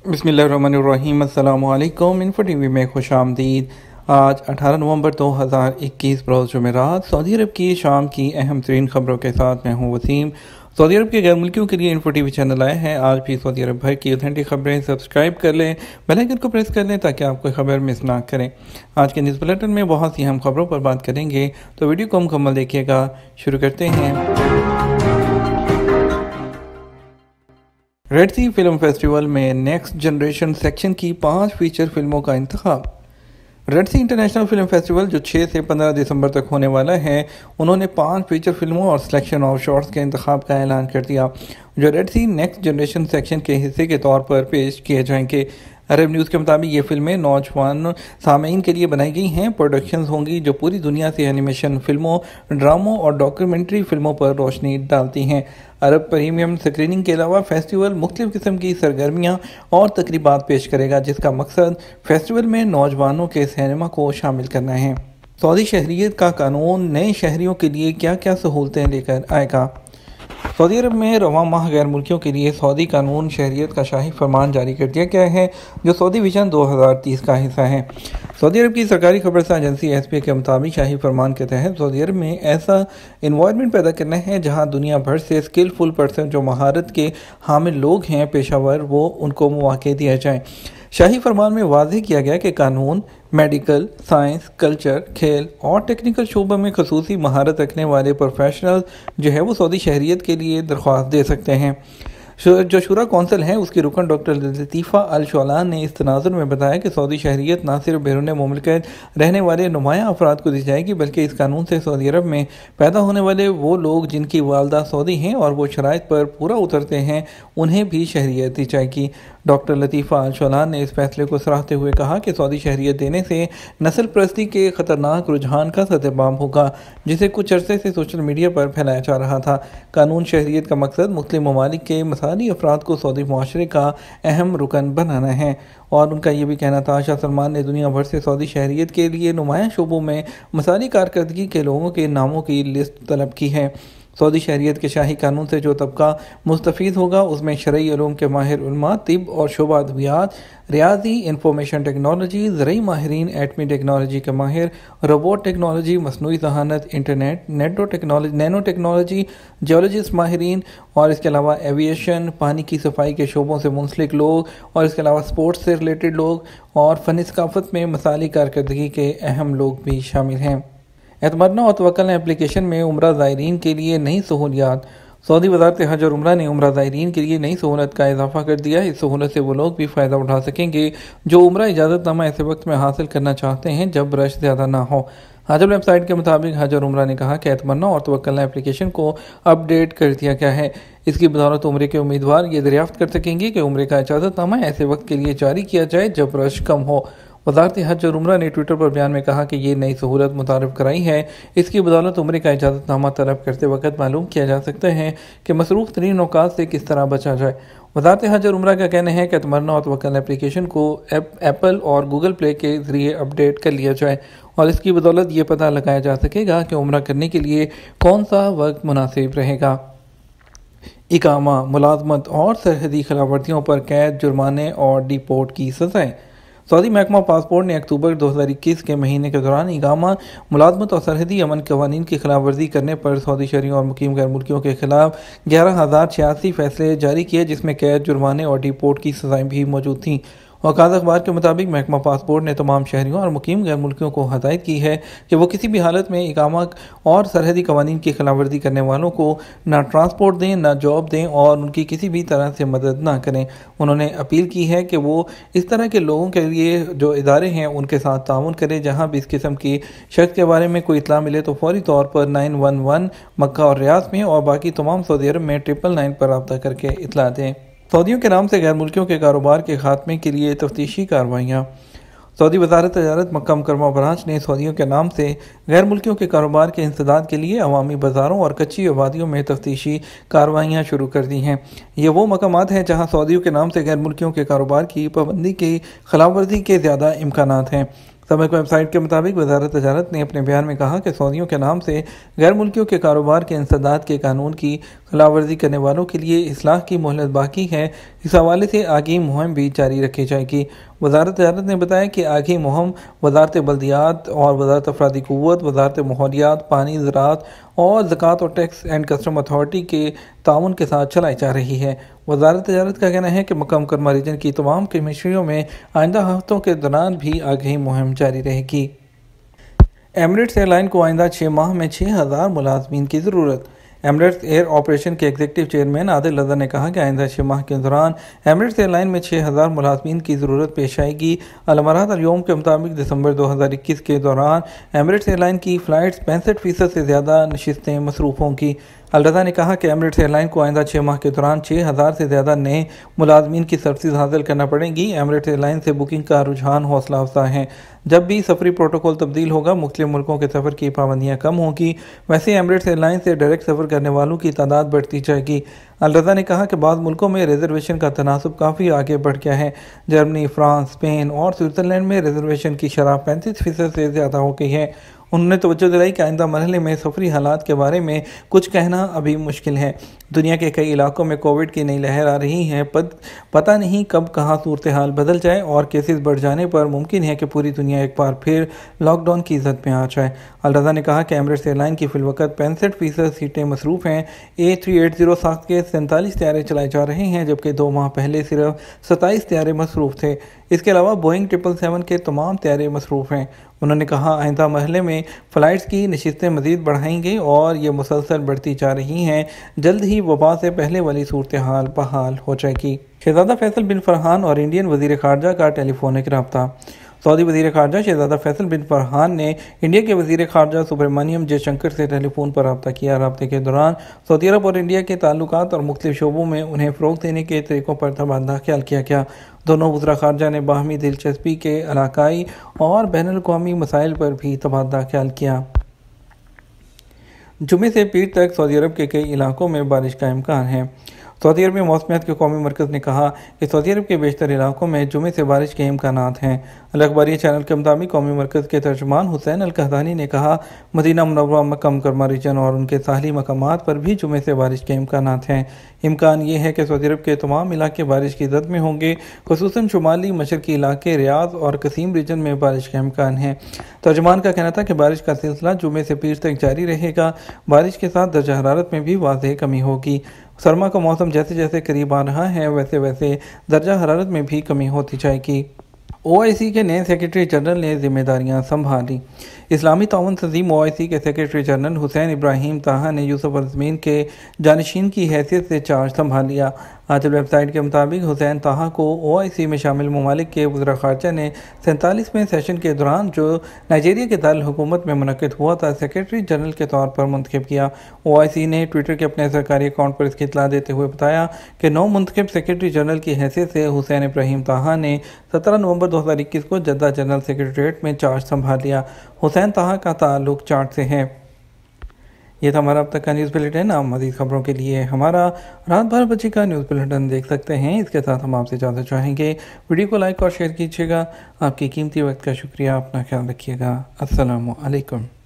बिस्मिल्लाहिर्रहमानिर्रहीम। अस्सलामु अलैकुम। इन्फो टीवी में खुश आमदीद। आज 18 नवंबर 2021 बरोज़ जुमेरात सऊदी अरब की शाम की अहम तरीन खबरों के साथ मैं हूँ वसीम। सऊदी अरब के गैर मुल्कियों के लिए इन्फो टीवी चैनल आए हैं। आज भी सऊदी अरब भर की ऑथेंटिक खबरें सब्सक्राइब कर लें, बेल आइकन को प्रेस कर लें ताकि आप कोई खबर मिस ना करें। आज के न्यूज़ बुलेटिन में बहुत सी अहम खबरों पर बात करेंगे, तो वीडियो को मुकम्मल देखिएगा। शुरू करते हैं। रेड सी फिल्म फेस्टिवल में नेक्स्ट जनरेशन सेक्शन की 5 फीचर फिल्मों का इंतखाब। रेड सी इंटरनेशनल फिल्म फेस्टिवल जो 6 से 15 दिसंबर तक होने वाला है, उन्होंने 5 फीचर फिल्मों और सिलेक्शन ऑफ शॉर्ट्स के इंतखाब का ऐलान कर दिया, जो रेड सी नेक्स्ट जनरेशन सेक्शन के हिस्से के तौर पर पेश किए जाएंगे। अरब न्यूज़ के मुताबिक ये फिल्में नौजवान सामीन के लिए बनाई गई हैं। प्रोडक्शंस होंगी जो पूरी दुनिया से एनिमेशन फिल्मों, ड्रामों और डॉक्यूमेंट्री फिल्मों पर रोशनी डालती हैं। अरब प्रीमियम स्क्रीनिंग के अलावा फेस्टिवल मुख्तलिफ किस्म की सरगर्मियाँ और तकरीबात पेश करेगा, जिसका मकसद फेस्टिवल में नौजवानों के सिनेमा को शामिल करना है। सऊदी शहरियत का कानून नए शहरियों के लिए क्या क्या सहूलतें लेकर आएगा। सऊदी अरब में रवां माह गैर मुल्कियों के लिए सऊदी कानून शहरियत का शाही फरमान जारी कर दिया गया है, जो सऊदी विजन 2030 का हिस्सा है। सऊदी अरब की सरकारी खबरसां एजेंसी एसपी के मुताबिक शाही फरमान के तहत सऊदी अरब में ऐसा इन्वायरमेंट पैदा करना है जहां दुनिया भर से स्किलफुल पर्सन जो महारत के हामिल लोग हैं, पेशावर, वो उनको मौके दिया जाए। शाही फरमान में वाज़ेह किया गया कि कानून मेडिकल, साइंस, कल्चर, खेल और टेक्निकल शोबों में खसूसी महारत रखने वाले प्रोफेशनल जो है वो सऊदी शहरियत के लिए दरख्वास्त दे सकते हैं। जो शुरा कौंसिल है, उसकी रुकन डॉक्टर लतीफ़ा अल शौलान ने इस तनाजुर में बताया कि सऊदी शहरियत न सिर्फ बैरून मुमलिकत रहने वाले नुमाया अफराद को दी जाएगी, बल्कि इस कानून से सऊदी अरब में पैदा होने वाले वो लोग जिनकी वालदा सऊदी हैं और वो शराइत पर पूरा उतरते हैं, उन्हें भी शहरियत दी जाएगी। डॉक्टर लतीफ़ा अल शौलान ने इस फैसले को सराहते हुए कहा कि सऊदी शहरियत देने से नस्ल परस्ती के ख़तरनाक रुझान का सद्बाब होगा, जिसे कुछ अरसे से सोशल मीडिया पर फैलाया जा रहा था। कानून शहरियत का मकसद मुस्लिम ममालिक के मसाली अफराद को सऊदी मुआशरे का अहम रुकन बनाना है, और उनका ये भी कहना था। शाह सलमान ने दुनिया भर से सऊदी शहरियत के लिए नुमाया शोबों में मसाली कारकर्दगी के लोगों के नामों की लिस्ट तलब की है। सऊदी शहरियत के शाही कानून से जो तबका मुस्तफ़ीद होगा, उसमें शरई उलूम के माहिर उलमा, तिब और शोबा अदवियात, रियाजी, इंफॉर्मेशन टेक्नोलॉजी, ज़रई माहिरीन, एटमी टेक्नोलॉजी के माहिर, रोबोट टेक्नोलॉजी, मसनूई ज़हानत, इंटरनेट, नैनो टेक्नोलॉजी, जियोलॉजिस्ट माहिरीन, और इसके अलावा एविएशन, पानी की सफाई के शोबों से मुंसलिक लोग, और इसके अलावा स्पोर्ट्स से रिलेटेड लोग, और फ़न सकाफ़त में मसाली कारकर्दगी के अहम लोग भी शामिल हैं। एतमरना और तवक्कल एप्लीकेशन में उम्रा ज़ायरीन के लिए नई सहूलियात। सऊदी वज़ारत हज और उम्रा ने उम्रा ज़ायरीन के लिए नई सहूलत का इजाफा कर दिया है। इस सहूलत से वो लोग भी फ़ायदा उठा सकेंगे जो उम्रा इजाज़तनामा ऐसे वक्त में हासिल करना चाहते हैं जब रश ज़्यादा ना हो। हज वेबसाइट के मुताबिक हज और उम्रा ने कहा कि एतमरना और तवक्कल एप्लीकेशन को अपडेट कर दिया गया है। इसकी बदौलत उम्रे के उम्मीदवार ये दरियाफ्त कर सकेंगे कि उम्रे का इजाज़तनामा ऐसे वक्त के लिए जारी किया जाए जब रश कम हो। वज़ारत हज और उम्रा ने ट्विटर पर बयान में कहा कि ये नई सहूलत मुतारफ़ कराई है। इसकी बदौलत उम्रे का इजाज़तनामा तलब करते वक्त मालूम किया जा सकता है कि मसरूफ़ तरीन औकात से किस तरह बचा जाए। वज़ारत हज और उम्रा का कहना है कि तमन्ना और तवक्कल एप्लीकेशन को एप्पल और गूगल प्ले के ज़रिए अपडेट कर लिया जाए, और इसकी बदौलत ये पता लगाया जा सकेगा कि उम्रा करने के लिए कौन सा वक्त मुनासिब रहेगा। इकामा, मुलाजमत और सरहदी खिलाफवर्जियों पर कैद, जुर्माने और डिपोर्ट की सज़ाएँ। सऊदी महकमा पासपोर्ट ने अक्टूबर 2021 के महीने के दौरान इकामा, मुलाजमत और सरहदी अमन कवानीन की खिलाफ वर्जी करने पर सऊदी शहरियों और मुकीम गैर मुल्कियों के खिलाफ 11,086 फैसले जारी किए, जिसमें कैद, जुर्माने और डिपोर्ट की सज़ाएँ भी मौजूद थीं। वकालत अखबार के मुताबिक महकमा पासपोर्ट ने तमाम शहरियों और मुकीम गैर मुल्कियों को हदायत की है कि वो किसी भी हालत में इकामा और सरहदी कवानीन की खिलाफ वर्जी करने वालों को ना ट्रांसपोर्ट दें, ना जॉब दें और उनकी किसी भी तरह से मदद ना करें। उन्होंने अपील की है कि वो इस तरह के लोगों के लिए जो इदारे हैं उनके साथ ताउन करें। जहाँ भी इस किस्म की शख्स के बारे में कोई इत्तला मिले तो फौरी तौर पर 911 मक्का और रियाद में और बाकी तमाम सऊदी अरब में 999 पर रब्ता करके इत्तला दें। सऊदियों के नाम से गैर मुल्कियों के कारोबार के खात्मे के लिए तफ्तीशी कार्रवाइयाँ। सऊदी वज़ारत तजारत मक्का मुकरमा ब्रांच ने सऊदियों के नाम से गैर मुल्कियों के कारोबार के इंसदाद के लिए अवामी बाज़ारों और कच्ची आबादियों में तफ्तीशी कार्रवाइयाँ शुरू कर दी हैं। ये वो मकामात हैं जहाँ सऊदियों के नाम से गैर मुल्कियों के कारोबार की पाबंदी की खिलाफ वर्जी के ज़्यादा इम्कानात हैं। सबक वेबसाइट के मुताबिक वज़ारत तजारत ने अपने बयान में कहा कि सऊदियों के नाम से गैर मुल्कियों के कारोबार के इंसदाद के कानून की خلاف ورزی کرنے والوں کے لیے اصلاح کی مہلت باقی ہے۔ اس حوالے سے آگے مہم بھی جاری رکھی جائے گی۔ وزارت تجارت نے بتایا کہ آگے مہم وزارت بلدیات اور وزارت افرادی قوت، وزارت ماحولیات، پانی، زراعت اور زکوٰۃ اور ٹیکس اینڈ کسٹم اتھارٹی کے تعاون کے ساتھ چلائی جا رہی ہے۔ وزارت تجارت کا کہنا ہے کہ مکہ مکرمہ ریجن کی تمام کمیشنریوں میں آئندہ ہفتوں کے دوران بھی آگہی مہم جاری رہے گی۔ ایمریٹس ایئر لائن کو آئندہ 6 ماہ میں 6000 ملازمین کی ضرورت۔ ایمریٹس ایئر آپریشن کے ایگزیکٹو چیئرمین عادل رضا نے کہا کہ آئندہ 6 ماہ کے دوران ایمریٹس ایئر لائن میں 6000 ملازمین کی ضرورت پیش آئے گی۔ الامارات اليوم کے مطابق دسمبر 2021 کے دوران ایمریٹس ایئر لائن کی فلائٹس 65% سے زیادہ نشستیں مصروف ہوں گی۔ الرضا نے کہا کہ ایمریٹس ایئر لائن کو آئندہ 6 ماہ کے دوران 6000 سے زیادہ نئے ملازمین کی سروسز حاصل کرنا پڑیں گی۔ ایمریٹس ایئر لائن سے بکنگ کا رجحان حوصلہ افزا ہے۔ جب بھی سفری پروٹوکول تبدیل ہوگا، مختلف ملکوں کے سفر کی پابندیاں کم ہوں گی۔ ویسے ایمریٹس ایئر لائن سے ڈائریکٹ سفر کرنے والوں کی تعداد بڑھتی جائے گی۔ الرضا نے کہا کہ بعض ملکوں میں ریزرویشن کا تناسب کافی آگے بڑھ گیا ہے۔ جرمنی، فرانس، اسپین اور سوئٹزرلینڈ میں ریزرویشن کی شرح 35% سے زیادہ ہو گئی ہے۔ انہوں نے توجہ دلائی کہ آئندہ مرحلے میں سفری حالات کے بارے میں کچھ کہنا ابھی مشکل ہے۔ دنیا کے کئی علاقوں میں کووڈ کی نئی لہر آ رہی ہے۔ پتہ نہیں کب کہاں صورتحال بدل جائے اور کیسز بڑھ جانے پر ممکن ہے کہ پوری دنیا ایک بار پھر لاک ڈاؤن کی زد میں آ جائے۔ الرضا نے کہا کہ ایمریٹس ایئر لائن کی فی الوقت 65% سیٹیں مصروف ہیں۔ A380 ساخت کے 47 طیارے چلائے جا رہے ہیں، جبکہ 2 ماہ پہلے صرف 27 طیارے مصروف تھے۔ اس کے علاوہ بوئنگ 777 کے تمام طیارے مصروف ہیں۔ انہوں نے کہا آئندہ مرحلے میں فلائٹس کی نشستیں مزید بڑھائیں گے اور یہ مسلسل بڑھتی جا رہی ہیں۔ جلد ہی وبا سے پہلے والی صورتحال بحال ہو جائے گی۔ شہزادہ فیصل بن فرحان اور انڈین وزیر خارجہ کا ٹیلی فونک رابطہ۔ سعودی وزیر خارجہ شہزادہ فیصل بن فرحان نے انڈیا کے وزیر خارجہ سبرامنیم جے شنکر سے ٹیلی فون پر رابطہ کیا۔ رابطے کے دوران سعودی عرب اور انڈیا کے تعلقات اور مختلف شعبوں میں انہیں فروغ دینے کے طریقوں پر تبادلہ خیال کیا گیا۔ دونوں وزراء خارجہ نے باہمی دلچسپی کے علاقائی اور بین الاقوامی مسائل پر بھی تبادلہ خیال کیا۔ جمعے سے پیر تک سعودی عرب کے کئی علاقوں میں بارش کا امکان ہے۔ سعودی عرب میں موسمیات کے قومی مرکز نے کہا کہ سعودی عرب کے بیشتر علاقوں میں جمعے سے بارش کے امکانات ہیں۔ الاخباریہ چینل کے مطابق قومی مرکز کے ترجمان حسین القحطانی نے کہا مدینہ منورہ، مکہ مکرمہ ریجن اور ان کے ساحلی مقامات پر بھی جمعے سے بارش کے امکانات ہیں۔ امکان یہ ہے کہ سعودی عرب کے تمام علاقے بارش کی زد میں ہوں گے، خصوصاً شمالی مشرقی علاقے ریاض اور قصیم ریجن میں بارش کا امکان ہے۔ ترجمان کا کہنا تھا کہ بارش کا سلسلہ جمعے سے پیر تک جاری رہے گا۔ بارش کے ساتھ درجہ حرارت میں بھی واضح کمی ہوگی۔ سرما کا موسم جیسے جیسے قریب آ رہا ہے، ویسے ویسے درجہ حرارت میں بھی کمی ہوتی جائے گی۔ OIC کے نئے سیکرٹری جنرل نے ذمہ داریاں سنبھالی۔ اسلامی تعاون تنظیم OIC کے سیکرٹری جنرل حسین ابراہیم طاہا نے یوسف الزمین کے جانشین کی حیثیت سے چارج سنبھال لیا۔ آج ویب سائٹ کے مطابق حسین طاہا کو OIC میں شامل ممالک کے وزراء خارجہ نے 47ویں سیشن کے دوران جو نائجیریا کے دارالحکومت میں منعقد ہوا تھا، سیکرٹری جنرل کے طور پر منتخب کیا۔ OIC نے ٹویٹر کے اپنے سرکاری اکاؤنٹ پر اس کی اطلاع دیتے ہوئے بتایا کہ نو منتخب سیکرٹری جنرل کی حیثیت سے حسین ابراہیم طاہا نے 17 نومبر 2021 کو جدہ جنرل سیکرٹریٹ میں چارج سنبھال لیا۔ حسین طاہا کا تعلق چارج سے ہے۔ یہ تھا ہمارا اب تک کا نیوز بلیٹن۔ آپ مزید خبروں کے لیے ہمارا رات 12 بجے کا نیوز بلیٹن دیکھ سکتے ہیں۔ اس کے ساتھ ہم آپ سے اجازت چاہیں گے۔ ویڈیو کو لائک اور شیئر کیجیے گا۔ آپ کی قیمتی وقت کا شکریہ۔ اپنا خیال رکھیے گا۔ السلام علیکم۔